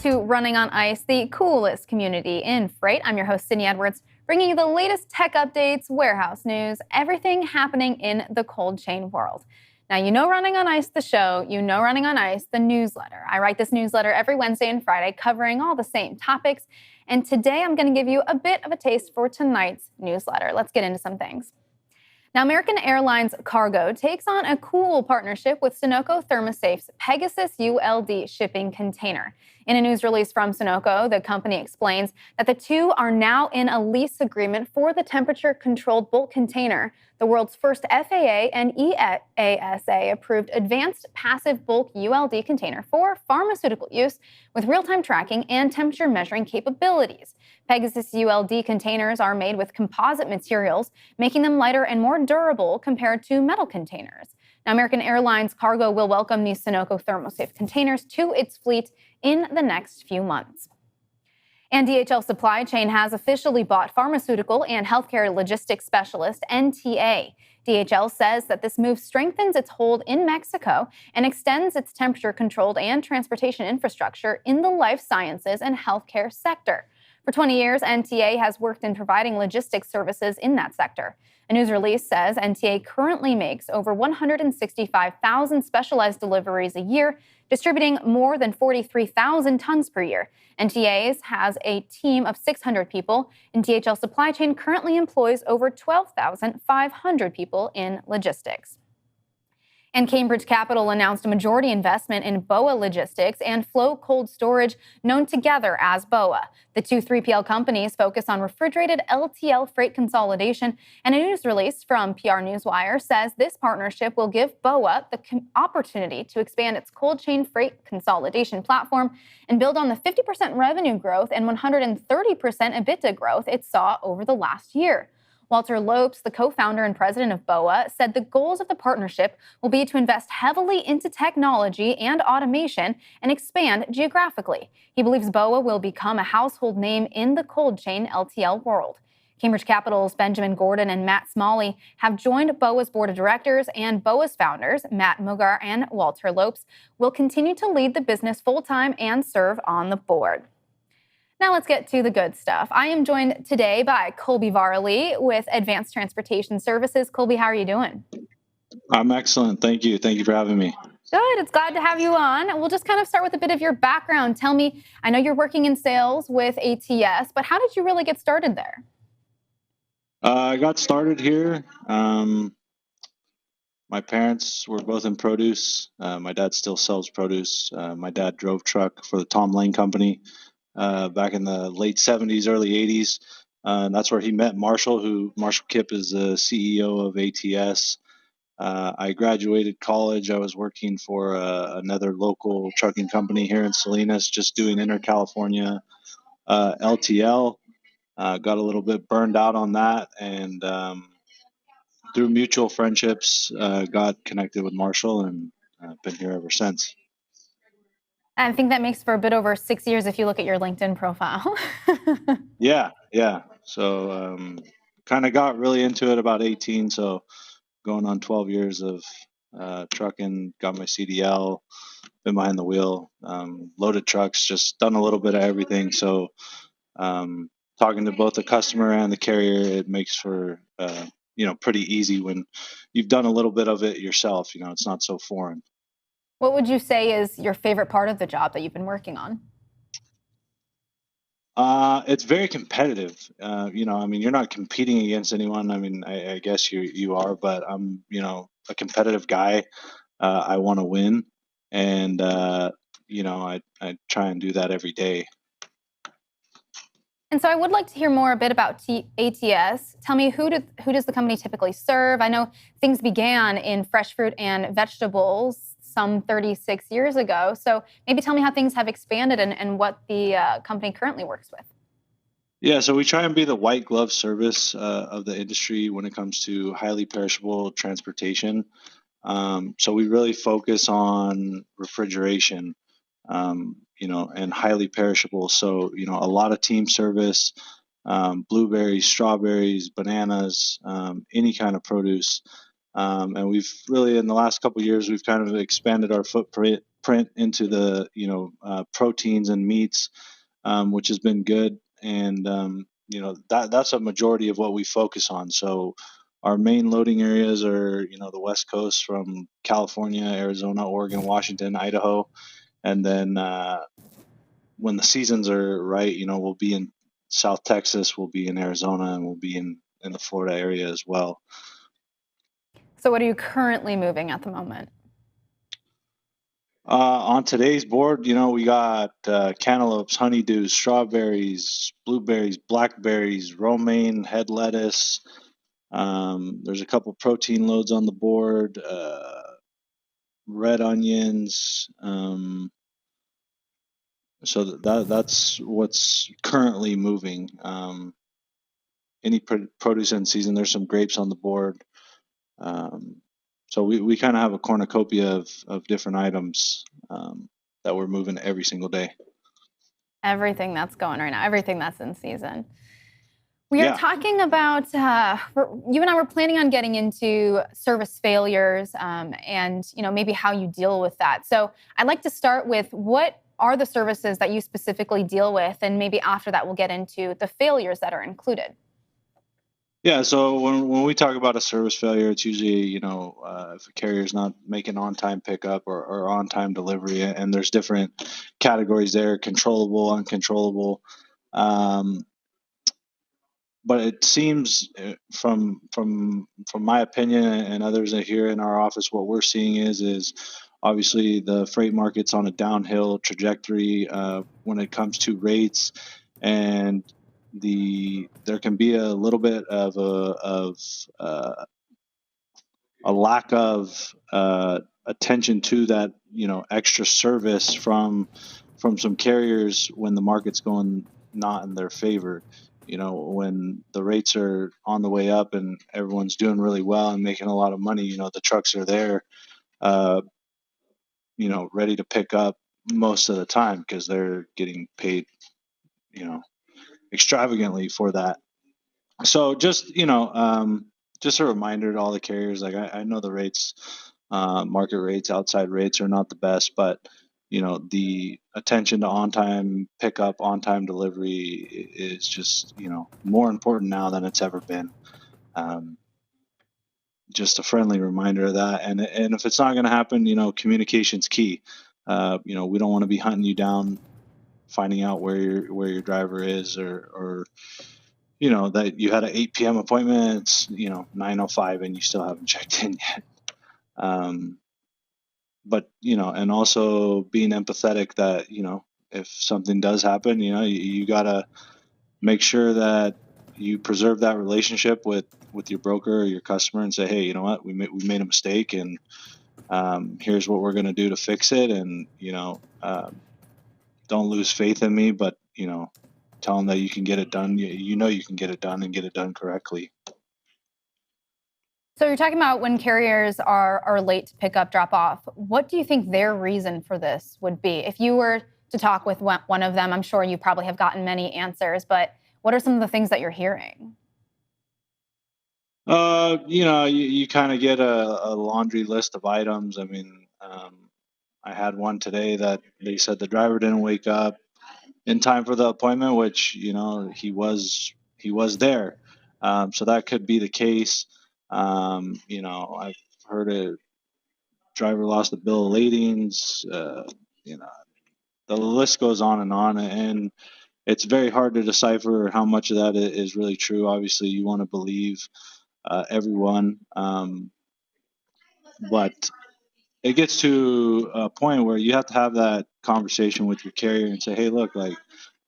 to Running on Ice, the coolest community in freight. I'm your host, Sydney Edwards, bringing you the latest tech updates, warehouse news, everything happening in the cold chain world. Now, you know Running on Ice, the show, you know Running on Ice, the newsletter. I write this newsletter every Wednesday and Friday, covering all the same topics. And today I'm going to give you a bit of a taste for tonight's newsletter. Let's get into some things. Now, American Airlines Cargo takes on a cool partnership with Sunoco ThermoSafe's Pegasus ULD shipping container. In a news release from Sunoco, the company explains that the two are now in a lease agreement for the temperature-controlled bulk container, the world's first FAA and EASA-approved advanced passive bulk ULD container for pharmaceutical use with real-time tracking and temperature measuring capabilities. Pegasus ULD containers are made with composite materials, making them lighter and more durable compared to metal containers. Now, American Airlines Cargo will welcome these Sunoco ThermoSafe containers to its fleet in the next few months. And DHL Supply Chain has officially bought pharmaceutical and healthcare logistics specialist NTA. DHL says that this move strengthens its hold in Mexico and extends its temperature-controlled and transportation infrastructure in the life sciences and healthcare sector. For 20 years, NTA has worked in providing logistics services in that sector. A news release says NTA currently makes over 165,000 specialized deliveries a year, distributing more than 43,000 tons per year. NTA has a team of 600 people, and DHL Supply Chain currently employs over 12,500 people in logistics. And Cambridge Capital announced a majority investment in BOA Logistics and Flow Cold Storage, known together as BOA. The two 3PL companies focus on refrigerated LTL freight consolidation, and a news release from PR Newswire says this partnership will give BOA the opportunity to expand its cold chain freight consolidation platform and build on the 50% revenue growth and 130% EBITDA growth it saw over the last year. Walter Lopes, the co-founder and president of BOA, said the goals of the partnership will be to invest heavily into technology and automation and expand geographically. He believes BOA will become a household name in the cold chain LTL world. Cambridge Capital's Benjamin Gordon and Matt Smalley have joined BOA's board of directors, and BOA's founders, Matt Mugar and Walter Lopes, will continue to lead the business full-time and serve on the board. Now let's get to the good stuff. I am joined today by Colby Varley with Advanced Transportation Services. Colby, how are you doing? I'm excellent. Thank you. Thank you for having me. Good. It's glad to have you on. We'll just kind of start with a bit of your background. Tell me, I know you're working in sales with ATS, but how did you really get started there? I got started here. My parents were both in produce. My dad still sells produce. My dad drove truck for the Tom Lane Company. Back in the late 70s, early 80s. And that's where he met Marshall Kipp is the CEO of ATS. I graduated college. I was working for another local trucking company here in Salinas, just doing Inter-California LTL. Got a little bit burned out on that, and through mutual friendships, got connected with Marshall, and been here ever since. I think that makes for a bit over 6 years if you look at your LinkedIn profile. Yeah. So kind of got really into it about 18, so going on 12 years of trucking, got my CDL, been behind the wheel, loaded trucks, just done a little bit of everything. So talking to both the customer and the carrier, it makes for, pretty easy when you've done a little bit of it yourself. It's not so foreign. What would you say is your favorite part of the job that you've been working on? It's very competitive. You're not competing against anyone. I guess you are, but I'm, a competitive guy. I want to win, and I try and do that every day. And so I would like to hear more a bit about ATS. Tell me, who does the company typically serve? I know things began in fresh fruit and vegetables some 36 years ago. So maybe tell me how things have expanded and what the company currently works with. Yeah, so we try and be the white glove service of the industry when it comes to highly perishable transportation. So we really focus on refrigeration, and highly perishable. So, a lot of team service, blueberries, strawberries, bananas, any kind of produce. And we've really, in the last couple of years, we've kind of expanded our footprint footprint into the proteins and meats, which has been good. And that's a majority of what we focus on. So our main loading areas are the West Coast from California, Arizona, Oregon, Washington, Idaho, and then when the seasons are right, we'll be in South Texas, we'll be in Arizona, and we'll be in the Florida area as well. So what are you currently moving at the moment? On today's board, we got cantaloupes, honeydews, strawberries, blueberries, blackberries, romaine, head lettuce. There's a couple protein loads on the board, red onions. So that's what's currently moving. Any produce in season, there's some grapes on the board. So we kind of have a cornucopia of different items that we're moving every single day. Everything that's going right now, everything that's in season. We are talking about, you and I were planning on getting into service failures and maybe how you deal with that. So I'd like to start with what are the services that you specifically deal with, and maybe after that we'll get into the failures that are included. Yeah, so when we talk about a service failure, it's usually, if a carrier is not making on-time pickup or on-time delivery, and there's different categories there, controllable, uncontrollable. But it seems from my opinion and others here in our office, what we're seeing is obviously the freight market's on a downhill trajectory when it comes to rates, and there can be a little bit of a lack of attention to that extra service from some carriers when the market's going not in their favor. When the rates are on the way up and everyone's doing really well and making a lot of money, the trucks are there, ready to pick up most of the time because they're getting paid, extravagantly for that. So just a reminder to all the carriers, like I know the rates, market rates, outside rates are not the best, but the attention to on-time pickup, on-time delivery is just more important now than it's ever been. Just a friendly reminder of that, and if it's not going to happen, communication's key. We don't want to be hunting you down, finding out where your driver is, or that you had an 8 p.m. appointment, it's 9:05 and you still haven't checked in yet. But and also being empathetic that if something does happen, you gotta make sure that you preserve that relationship with your broker or your customer and say, hey, you know what, we made a mistake, and here's what we're going to do to fix it, and don't lose faith in me, but tell them that you can get it done. You can get it done and get it done correctly. So you're talking about when carriers are late to pick up, drop off. What do you think their reason for this would be? If you were to talk with one of them, I'm sure you probably have gotten many answers, but what are some of the things that you're hearing? You kind of get a laundry list of items. I mean, I had one today that they said the driver didn't wake up in time for the appointment, which he was there, so that could be the case. I've heard a driver lost a bill of ladings. The list goes on, and it's very hard to decipher how much of that is really true. Obviously, you want to believe everyone, but it gets to a point where you have to have that conversation with your carrier and say, hey, look, like,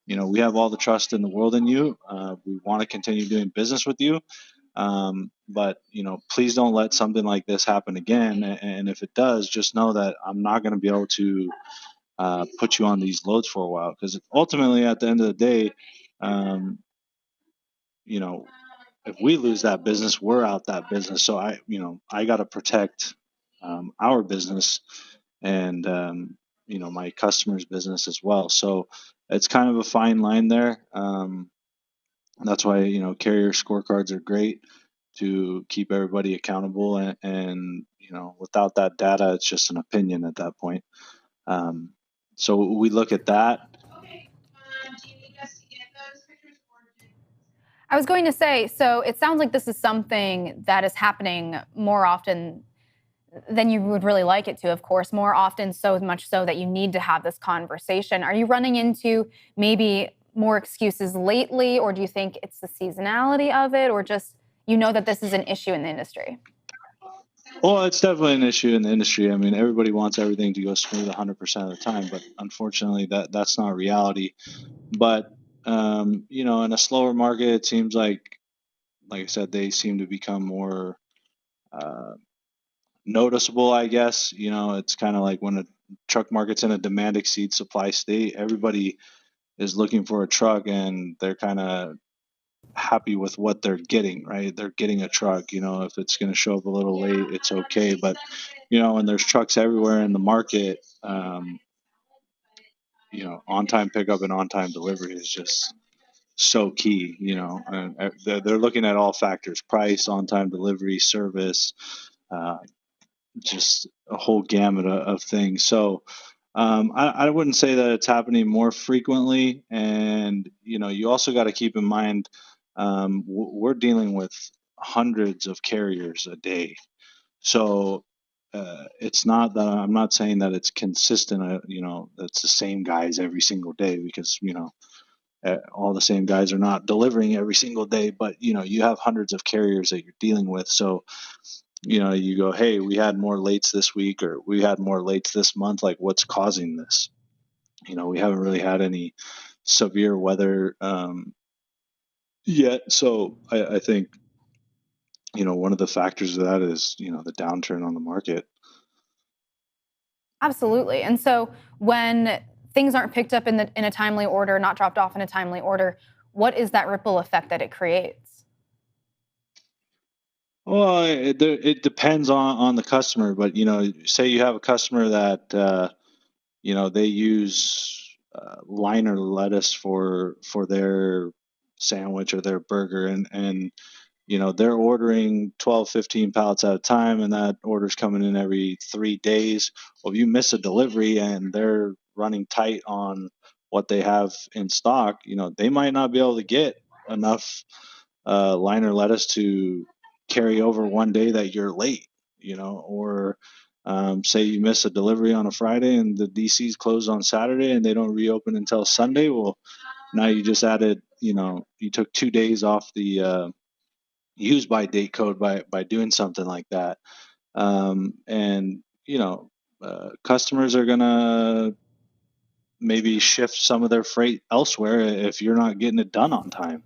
we have all the trust in the world in you. We want to continue doing business with you. But, please don't let something like this happen again. And if it does, just know that I'm not going to be able to put you on these loads for a while. Because ultimately, at the end of the day, if we lose that business, we're out that business. So I got to protect our business and, my customers' business as well. So it's kind of a fine line there. That's why, carrier scorecards are great to keep everybody accountable. And without that data, it's just an opinion at that point. Um, so we look at that. I was going to say, so it sounds like this is something that is happening more often than you would really like it to, of course, more often, so much so that you need to have this conversation. Are you running into maybe more excuses lately, or do you think it's the seasonality of it, or just that this is an issue in the industry? Well, it's definitely an issue in the industry. I mean, everybody wants everything to go smooth 100% of the time, but unfortunately, that's not reality. But in a slower market, it seems like I said, they seem to become more uh, noticeable. I guess it's kind of like when a truck market's in a demand exceeds supply state. Everybody is looking for a truck, and they're kind of happy with what they're getting, right? They're getting a truck. If it's going to show up a little late, it's okay. But when there's trucks everywhere in the market, on time pickup and on time delivery is just so key. And they're looking at all factors: price, on time delivery, service, uh, just a whole gamut of things. So I wouldn't say that it's happening more frequently. And you also got to keep in mind, we're dealing with hundreds of carriers a day. So it's not that I'm not saying that it's consistent. It's the same guys every single day, because all the same guys are not delivering every single day. But you have hundreds of carriers that you're dealing with. So you go, hey, we had more lates this week, or we had more lates this month. Like, what's causing this? We haven't really had any severe weather yet. So I think, one of the factors of that is, the downturn on the market. Absolutely. And so when things aren't picked up in a timely order, not dropped off in a timely order, what is that ripple effect that it creates? Well, it depends on the customer, but say you have a customer that they use liner lettuce for their sandwich or their burger, and they're ordering 12, 15 pallets at a time, and that order's coming in every 3 days. Well, if you miss a delivery and they're running tight on what they have in stock, they might not be able to get enough liner lettuce to carry over one day that you're late, or say you miss a delivery on a Friday and the DC's closed on Saturday and they don't reopen until Sunday. Well, now you just added, you took 2 days off the use by date code by doing something like that. And customers are gonna maybe shift some of their freight elsewhere if you're not getting it done on time,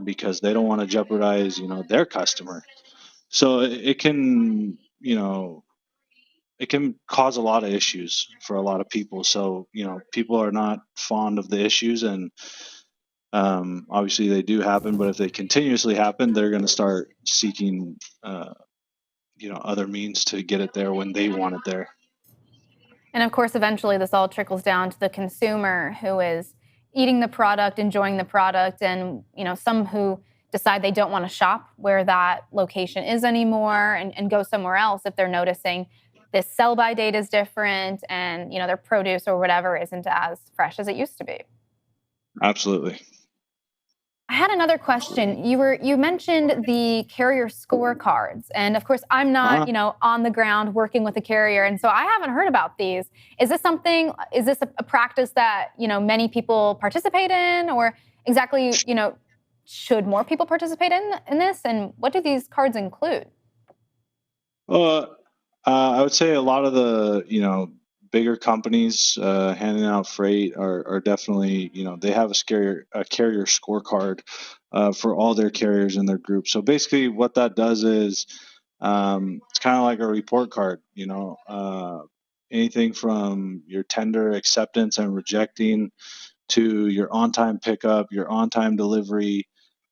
because they don't want to jeopardize their customer. So it can it can cause a lot of issues for a lot of people. So people are not fond of the issues, and obviously they do happen, but if they continuously happen, they're going to start seeking other means to get it there when they want it there. And of course, eventually this all trickles down to the consumer who is eating the product, enjoying the product, and some who decide they don't want to shop where that location is anymore and go somewhere else if they're noticing this sell-by date is different and their produce or whatever isn't as fresh as it used to be. Absolutely. I had another question. You mentioned the carrier scorecards, and of course, I'm not on the ground working with a carrier, and so I haven't heard about these. Is this something? Is this a practice that many people participate in, or exactly should more people participate in this? And what do these cards include? I would say a lot of the bigger companies handing out freight are definitely they have a carrier scorecard for all their carriers in their group. So basically, what that does is it's kind of like a report card. Anything from your tender acceptance and rejecting to your on-time pickup, your on-time delivery.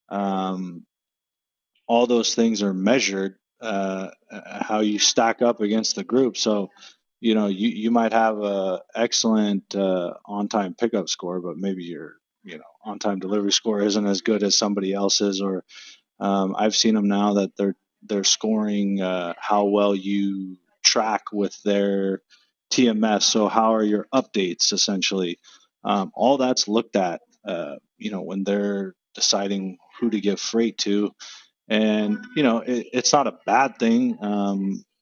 All those things are measured, how you stack up against the group. So you might have a excellent on-time pickup score, but maybe your on-time delivery score isn't as good as somebody else's. Or I've seen them now that they're scoring how well you track with their TMS. So how are your updates essentially? All that's looked at, when they're deciding who to give freight to. And, it's not a bad thing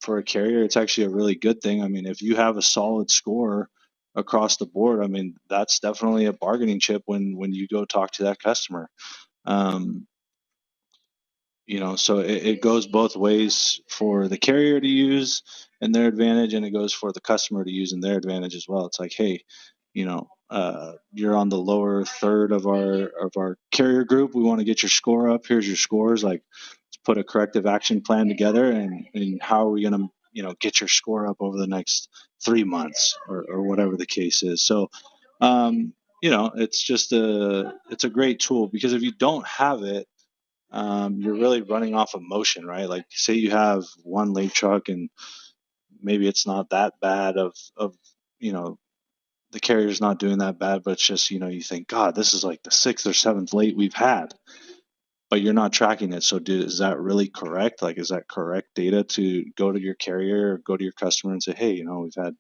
for a carrier. It's actually a really good thing. I mean, if you have a solid score across the board, I mean, that's definitely a bargaining chip when you go talk to that customer. Um, so it goes both ways for the carrier to use in their advantage, and it goes for the customer to use in their advantage as well. It's like, hey, you're on the lower third of our carrier group. We want to get your score up. Here's your scores. Like, let's put a corrective action plan together, and how are we going to get your score up over the next 3 months or whatever the case is. So it's a great tool, because if you don't have it, you're really running off emotion, right? Like, say you have one late truck, and maybe it's not that bad of the carrier's not doing that bad, but it's just, you think, God, this is like the sixth or seventh late we've had, but you're not tracking it. So is that really correct? Like, is that correct data to go to your carrier or go to your customer and say, hey, we've had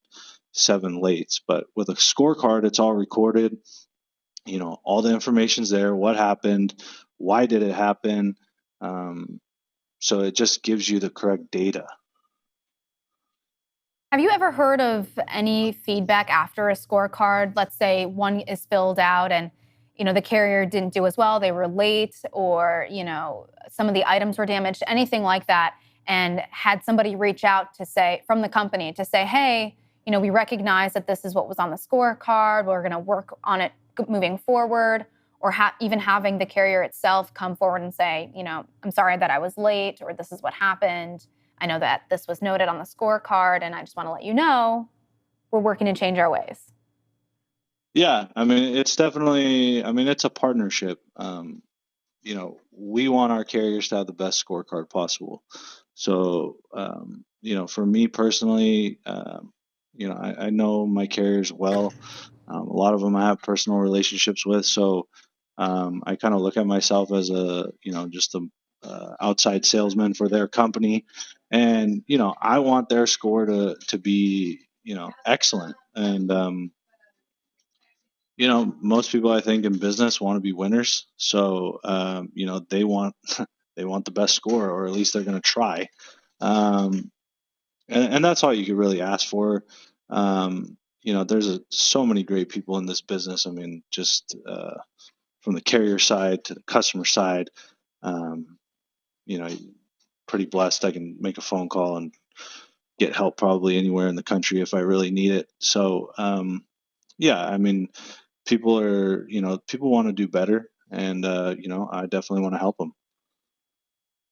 7 lates? But with a scorecard, it's all recorded. All the information's there. What happened? Why did it happen? So it just gives you the correct data. Have you ever heard of any feedback after a scorecard? Let's say one is filled out and, the carrier didn't do as well, they were late, or, some of the items were damaged, anything like that, and had somebody reach out to say, from the company, to say, hey, we recognize that this is what was on the scorecard. We're going to work on it moving forward, or even having the carrier itself come forward and say, I'm sorry that I was late, or this is what happened. I know that this was noted on the scorecard, and I just want to let you know we're working to change our ways. Yeah, I mean, it's definitely, it's a partnership. We want our carriers to have the best scorecard possible. So, for me personally, I know my carriers well. A lot of them I have personal relationships with. So, I kind of look at myself as just a outside salesman for their company. And, I want their score to be, excellent. And, most people, I think, in business want to be winners. So, they want they want the best score, or at least they're going to try. Um, and that's all you could really ask for. There's so many great people in this business. I mean, just from the carrier side to the customer side, um, pretty blessed. I can make a phone call and get help probably anywhere in the country if I really need it. So, yeah, I mean, people want to do better, and I definitely want to help them.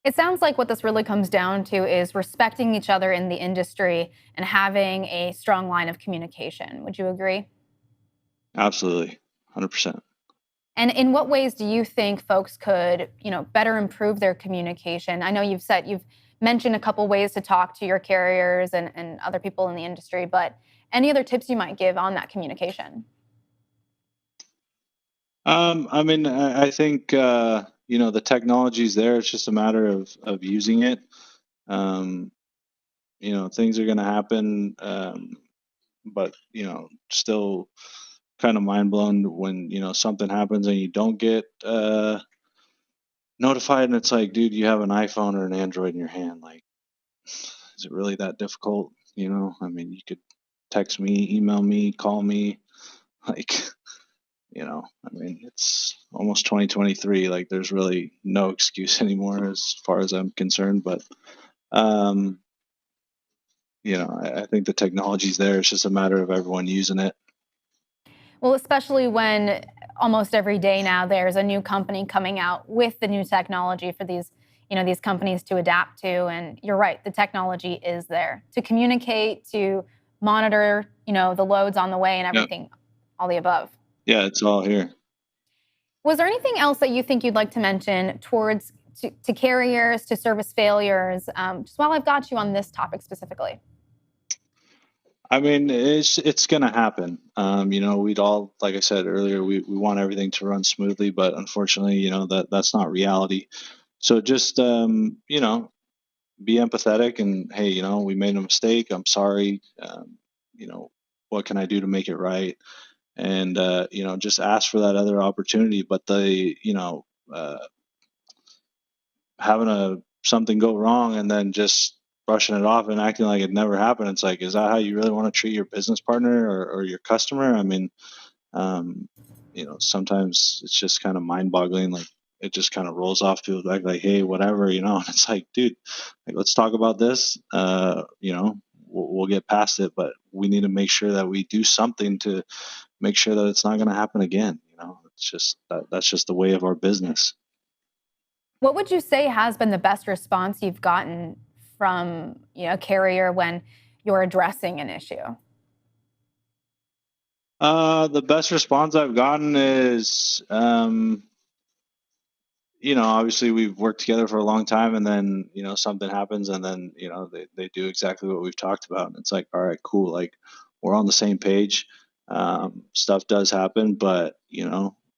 It sounds like what this really comes down to is respecting each other in the industry and having a strong line of communication. Would you agree? Absolutely, 100%. And in what ways do you think folks could, better improve their communication? I know you've mentioned a couple ways to talk to your carriers and other people in the industry, but any other tips you might give on that communication? I think the technology's there. It's just a matter of using it. Um, Things are going to happen, but still kind of mind blown when something happens and you don't get notified, and it's like, dude, you have an iPhone or an Android in your hand. Like, is it really that difficult? I mean, you could text me, email me, call me, like. I mean, it's almost 2023. Like, there's really no excuse anymore as far as I'm concerned. But, um, I think the technology's there. It's just a matter of everyone using it. Well, especially when almost every day now there's a new company coming out with the new technology for these companies to adapt to. And you're right, the technology is there to communicate, to monitor, the loads on the way and Yep. everything, all the above. Yeah, it's all here. Was there anything else that you think you'd like to mention to carriers, to service failures, just while I've got you on this topic specifically? I mean, it's gonna happen. We'd all, like I said earlier, we want everything to run smoothly, but unfortunately, that's not reality. So just be empathetic, and hey, we made a mistake. I'm sorry. what can I do to make it right? And just ask for that other opportunity. But having something go wrong and then just brushing it off and acting like it never happened, it's like, is that how you really want to treat your business partner or your customer? I mean, sometimes it's just kind of mind boggling. Like, it just kind of rolls off people's back like, hey, whatever, and it's like, dude, like, let's talk about this. We'll get past it, but we need to make sure that we do something to make sure that it's not going to happen again. It's just that's just the way of our business. What would you say has been the best response you've gotten from a carrier when you're addressing an issue? The best response I've gotten is, obviously we've worked together for a long time, and then, something happens, and then, they do exactly what we've talked about. And it's like, all right, cool. Like, we're on the same page. Stuff does happen, but,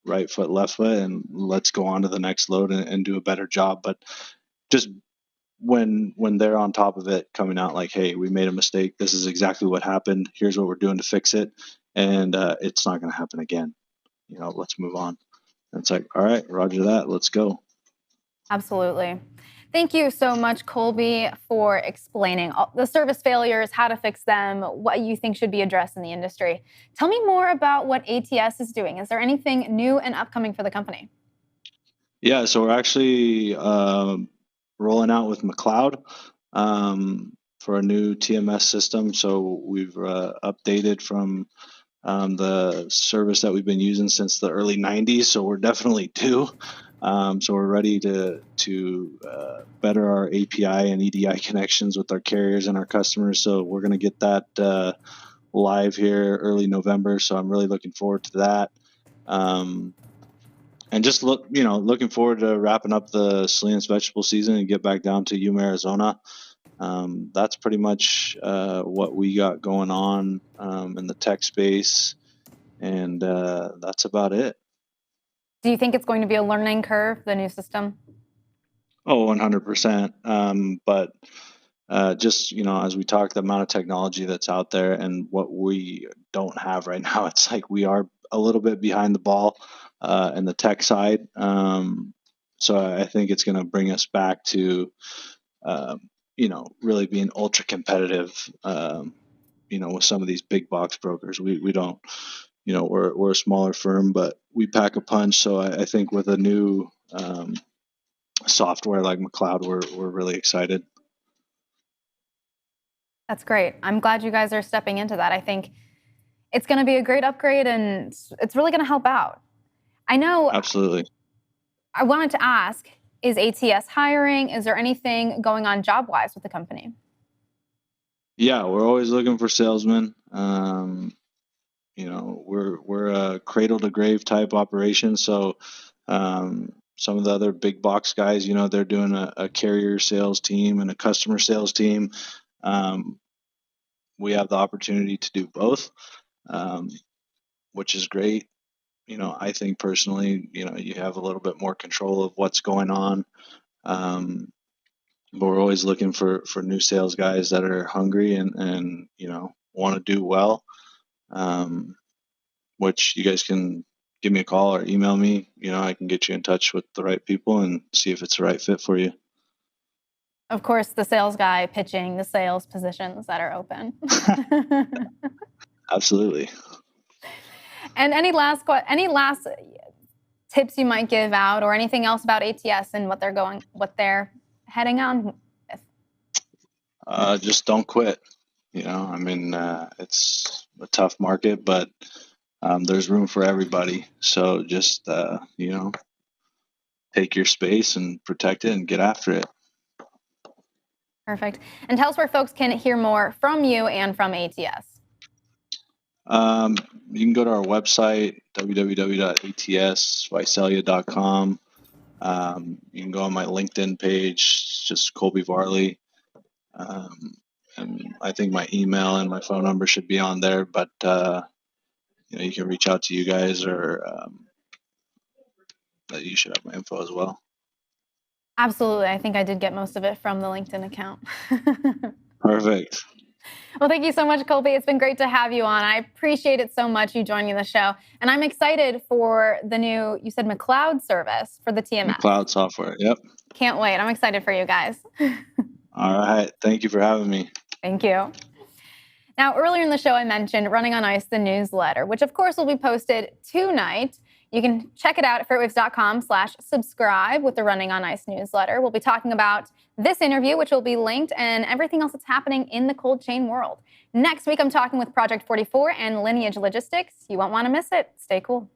right foot, left foot, and let's go on to the next load and do a better job. But just when they're on top of it, coming out like, hey, we made a mistake. This is exactly what happened. Here's what we're doing to fix it. And it's not going to happen again. Let's move on. And it's like, all right, roger that. Let's go. Absolutely. Thank you so much, Colby, for explaining all the service failures, how to fix them, what you think should be addressed in the industry. Tell me more about what ATS is doing. Is there anything new and upcoming for the company? Yeah, so we're actually rolling out with McLeod for a new TMS system. So we've updated from the service that we've been using since the early 90s. So we're definitely due. So we're ready to better our API and EDI connections with our carriers and our customers. So we're going to get that live here early November. So I'm really looking forward to that. And just looking forward to wrapping up the Salinas vegetable season and get back down to Yuma, Arizona. That's pretty much what we got going on in the tech space, and that's about it. Do you think it's going to be a learning curve, the new system? Oh, 100%. But just, as we talk, the amount of technology that's out there and what we don't have right now, it's like we are a little bit behind the ball in the tech side. So I think it's going to bring us back to, really being ultra competitive, with some of these big box brokers. We don't, we're a smaller firm, but we pack a punch. So I think with a new software like McLeod, we're really excited. That's great. I'm glad you guys are stepping into that. I think it's going to be a great upgrade, and it's really going to help out. I know. Absolutely. I wanted to ask, is ATS hiring? Is there anything going on job-wise with the company? Yeah, we're always looking for salesmen. We're a cradle to grave type operation. So some of the other big box guys, they're doing a carrier sales team and a customer sales team. We have the opportunity to do both, which is great. I think personally, you have a little bit more control of what's going on. But we're always looking for new sales guys that are hungry and want to do well. Which you guys can give me a call or email me. I can get you in touch with the right people and see if it's the right fit for you. Of course, the sales guy pitching the sales positions that are open. Absolutely. And any last tips you might give out, or anything else about ATS and what they're heading on with? Just don't quit. It's a tough market, but there's room for everybody. So just take your space and protect it and get after it. Perfect. And tell us where folks can hear more from you and from ATS. You can go to our website, www.atsvisalia.com. You can go on my LinkedIn page, just Colby Varley. And I think my email and my phone number should be on there, but you can reach out to you guys, or you should have my info as well. Absolutely. I think I did get most of it from the LinkedIn account. Perfect. Well, thank you so much, Colby. It's been great to have you on. I appreciate it so much, you joining the show. And I'm excited for the new, you said McLeod service for the TMS. McLeod software, yep. Can't wait. I'm excited for you guys. All right. Thank you for having me. Thank you. Now, earlier in the show, I mentioned Running on Ice, the newsletter, which of course will be posted tonight. You can check it out at freightwaves.com/subscribe with the Running on Ice newsletter. We'll be talking about this interview, which will be linked, and everything else that's happening in the cold chain world. Next week, I'm talking with Project 44 and Lineage Logistics. You won't want to miss it. Stay cool.